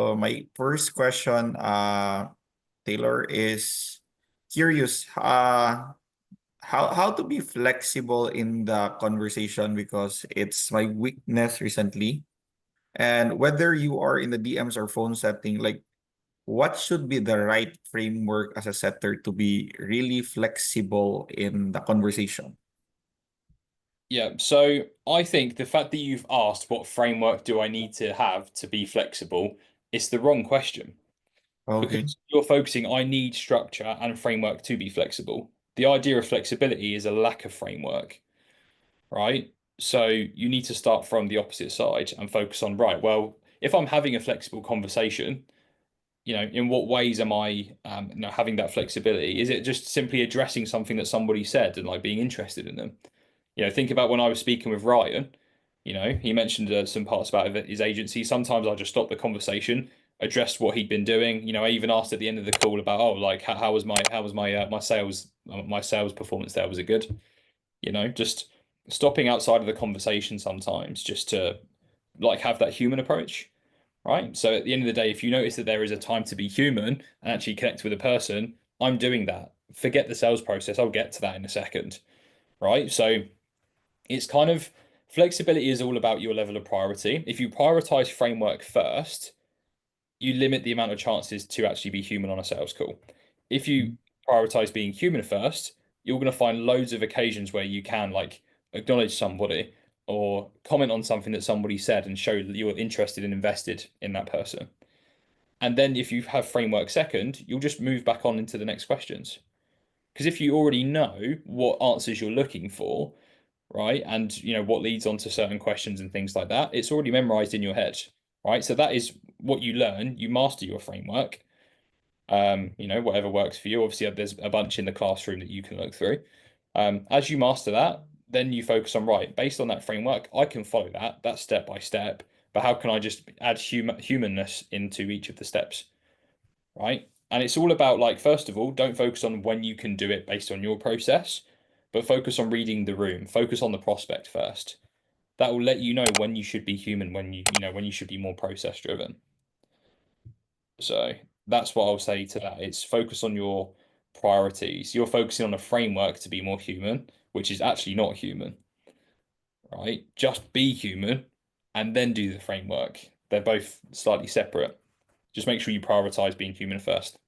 So my first question, Taylor, is curious, how to be flexible in the conversation because it's my weakness recently. And whether you are in the DMs or phone setting, like what should be the right framework as a setter to be really flexible in the conversation? Yeah, so I think the fact that you've asked what framework do I need to have to be flexible is the wrong question Okay. because you're focusing, I need structure and framework to be flexible. The idea of flexibility is a lack of framework, right? So you need to start from the opposite side and focus on, right, well, if I'm having a flexible conversation, in what ways am I, having that flexibility? Is it just simply addressing something that somebody said and like being interested in them? Think about when I was speaking with Ryan, he mentioned some parts about his agency. Sometimes I just stopped the conversation, addressed what he'd been doing. I even asked at the end of the call about, oh, like how was my sales performance there? Was it good? Just stopping outside of the conversation sometimes just to like have that human approach, right? So at the end of the day, if you notice that there is a time to be human and actually connect with a person, I'm doing that. Forget the sales process. I'll get to that in a second, right? So it's kind of flexibility is all about your level of priority. If you prioritize framework first, you limit the amount of chances to actually be human on a sales call. If you prioritize being human first, you're going to find loads of occasions where you can like acknowledge somebody or comment on something that somebody said and show that you're interested and invested in that person. And then if you have framework second, you'll just move back on into the next questions. Because if you already know what answers you're looking for, right? And what leads on to certain questions and things like that. It's already memorized in your head, right? So that is what you learn. You master your framework. Whatever works for you. Obviously, there's a bunch in the classroom that you can look through. As you master that, then you focus on right. Based on that framework, I can follow that. That's step by step. But how can I just add humanness into each of the steps, right? And it's all about like, first of all, don't focus on when you can do it based on your process, but focus on reading the room. Focus on the prospect first. That will let you know when you should be human, when you should be more process driven. So that's what I'll say to that. It's focus on your priorities. You're focusing on a framework to be more human, which is actually not human, right? Just be human and then do the framework. They're both slightly separate. Just make sure you prioritize being human first.